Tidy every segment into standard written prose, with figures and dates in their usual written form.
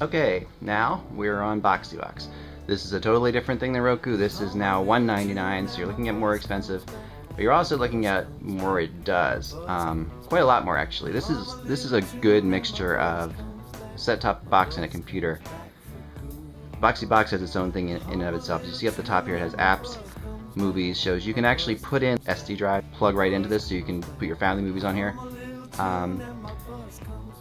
Okay, now we're on Boxee Box. This is a totally different thing than Roku. This is now $1.99, so you're looking at more expensive, but you're also looking at more it does. Quite a lot more actually. This is a good mixture of a set-top box and a computer. Boxee Box has its own thing in and of itself. You see up the top here it has apps, movies, shows. You can actually put in SD drive, plug right into this, so you can put your family movies on here.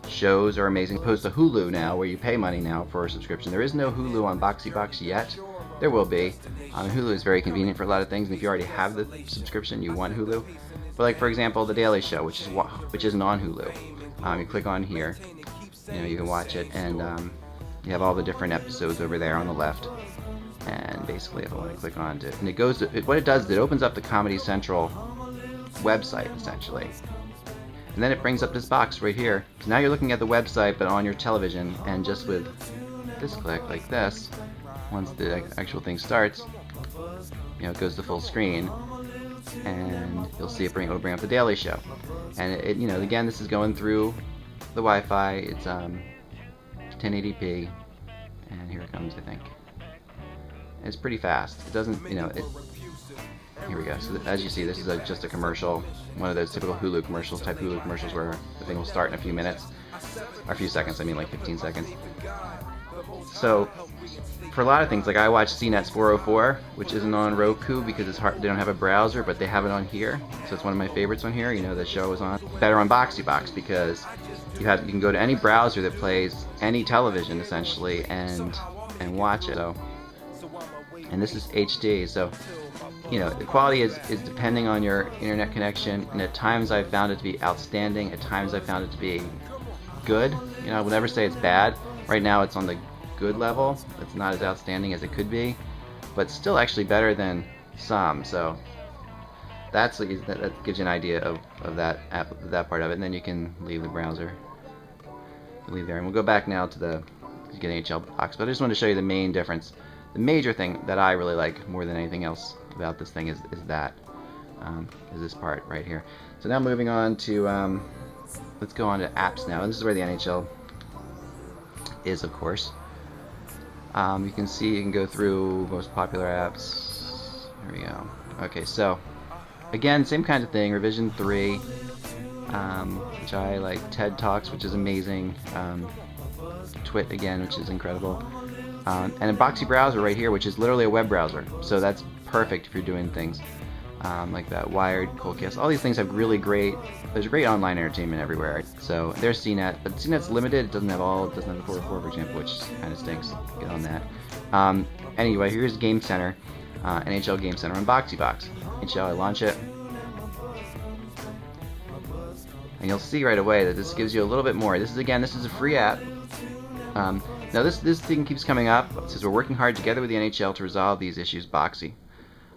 Shows are amazing. Opposed to Hulu now, where you pay money now for a subscription. There is no Hulu on Boxee Box yet. There will be. Hulu is very convenient for a lot of things, and if you already have the subscription, you want Hulu. But like for example, The Daily Show, which isn't on Hulu. You click on here, you can watch it, and you have all the different episodes over there on the left. And basically, if I want to click on it, and it goes to what it does is it opens up the Comedy Central website essentially. And then it brings up this box right here. So now you're looking at the website, but on your television, and just with this click, like this, once the actual thing starts, it goes to full screen, and you'll see it'll bring up the Daily Show. And it again, this is going through the Wi-Fi. It's 1080p, and here it comes, I think. And it's pretty fast. It doesn't, here we go. So as you see, this is just a commercial, one of those typical Hulu commercials, where the thing will start in a few minutes, or a few seconds, I mean like 15 seconds. So for a lot of things, like I watch CNET's 404, which isn't on Roku because it's hard, they don't have a browser, but they have it on here. So it's one of my favorites on here, the show is on. Better on Boxee Box because you can go to any browser that plays any television essentially and watch it. So, and this is HD, so the quality is depending on your internet connection, and at times I've found it to be outstanding, at times I've found it to be good. I would never say it's bad. Right now it's on the good level. It's not as outstanding as it could be, but still actually better than some. So that gives you an idea of that part of it, and then you can leave the browser. Leave there, and we'll go back now to get NHL box, but I just wanted to show you the main difference. The major thing that I really like more than anything else about this thing is this part right here. So now moving on to let's go on to apps now, and this is where the NHL is, of course. You can go through most popular apps. There we go. Okay, so again, same kind of thing. Revision 3, which I like. TED Talks, which is amazing. Twit again, which is incredible. And a Boxee browser right here, which is literally a web browser. So that's perfect if you're doing things like that. Wired, Coldcast, all these things have there's great online entertainment everywhere. So there's CNET, but CNET's limited. It doesn't have the 404, for example, which kind of stinks. Get on that. Anyway, here's GameCenter, NHL GameCenter on Boxee Box. NHL, I launch it. And you'll see right away that this gives you a little bit more. This is a free app. Now this thing keeps coming up. It says we're working hard together with the NHL to resolve these issues. Boxee.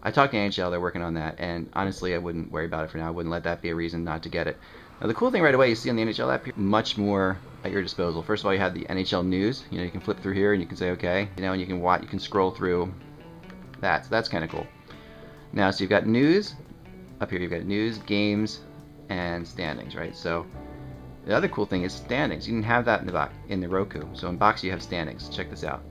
I talked to NHL, they're working on that, and honestly I wouldn't worry about it for now. I wouldn't let that be a reason not to get it. Now the cool thing right away you see on the NHL app here, much more at your disposal. First of all, you have the NHL news. You can flip through here and you can say okay, and you can scroll through that. So that's kind of cool. Now so you've got news up here. You've got news, games, and standings, right? So the other cool thing is standings. You can have that in the Roku. So in Boxee you have standings. Check this out.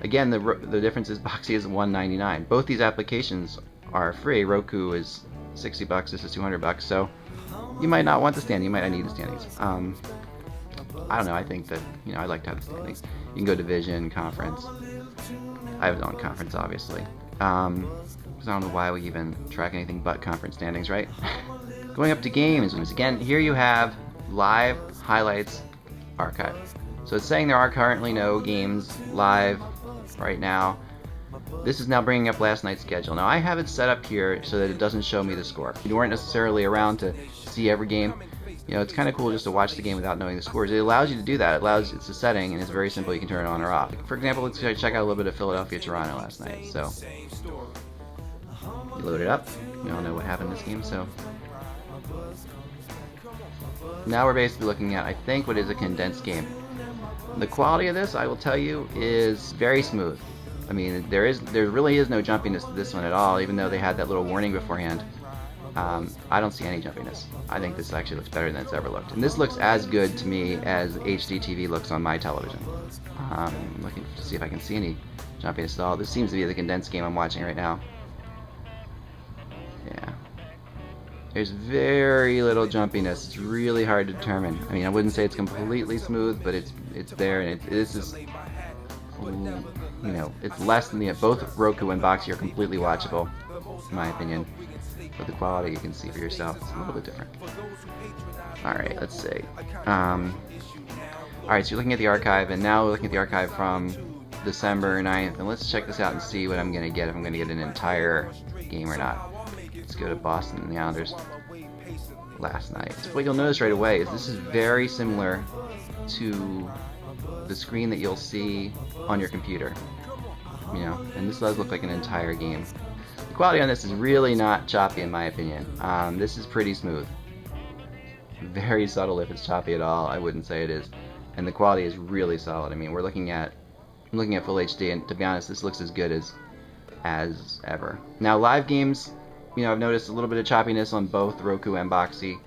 Again, the difference is Boxee is $1.99. Both these applications are free. Roku is $60. This is $200. So you might not want the standing. You might not need the standings. I don't know. I think that I like to have the standings. You can go division, conference. I have it on conference, obviously. Because I don't know why we even track anything but conference standings, right? Going up to games. Again, here you have live highlights archive. So it's saying there are currently no games live right now. This is now bringing up last night's schedule. Now I have it set up here so that it doesn't show me the score. If you weren't necessarily around to see every game, You know, it's kind of cool just to watch the game without knowing the scores. It allows you to do that. It's a setting, and it's very simple. You can turn it on or off. For example, let's check out a little bit of Philadelphia Toronto last night. So, load it up. We all know what happened in this game. So, now we're basically looking at, I think, what is a condensed game. The quality of this, I will tell you, is very smooth. I mean, there really is no jumpiness to this one at all, even though they had that little warning beforehand. I don't see any jumpiness. I think this actually looks better than it's ever looked. And this looks as good to me as HD TV looks on my television. I'm looking to see if I can see any jumpiness at all. This seems to be the condensed game I'm watching right now. Yeah. There's very little jumpiness. It's really hard to determine. I mean, I wouldn't say it's completely smooth, but it's there, and this is, you know, it's less than both Roku and Boxee are completely watchable, in my opinion. But the quality you can see for yourself is a little bit different. Alright, let's see. Alright, so you're looking at the archive, and now we're looking at the archive from December 9th, and let's check this out and see what I'm going to get, if I'm going to get an entire game or not. Let's go to Boston and the Islanders last night. So what you'll notice right away is this is very similar to the screen that you'll see on your computer. You know, and this does look like an entire game. The quality on this is really not choppy in my opinion. This is pretty smooth. Very subtle if it's choppy at all. I wouldn't say it is. And the quality is really solid. I mean, I'm looking at full HD, and to be honest, this looks as good as ever. Now, live games, you know, I've noticed a little bit of choppiness on both Roku and Boxee,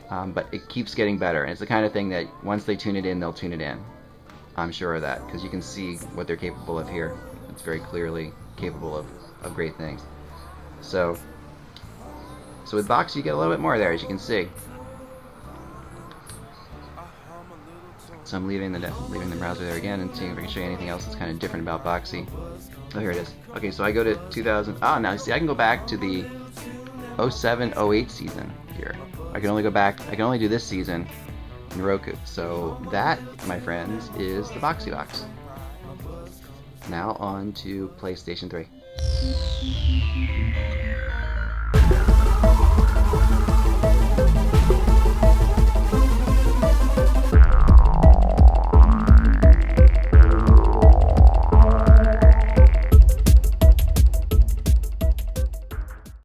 but it keeps getting better. And it's the kind of thing that once they tune it in, they'll tune it in. I'm sure of that, because you can see what they're capable of here. It's very clearly capable of great things. So with Boxee, you get a little bit more there, as you can see. So I'm leaving the browser there again and seeing if I can show you anything else that's kind of different about Boxee. Oh, here it is. Okay, so I go to 2000. Ah, now see, I can go back to the 07-08 season here. I can only do this season in Roku. So that, my friends, is the Boxee Box. Now on to PlayStation 3.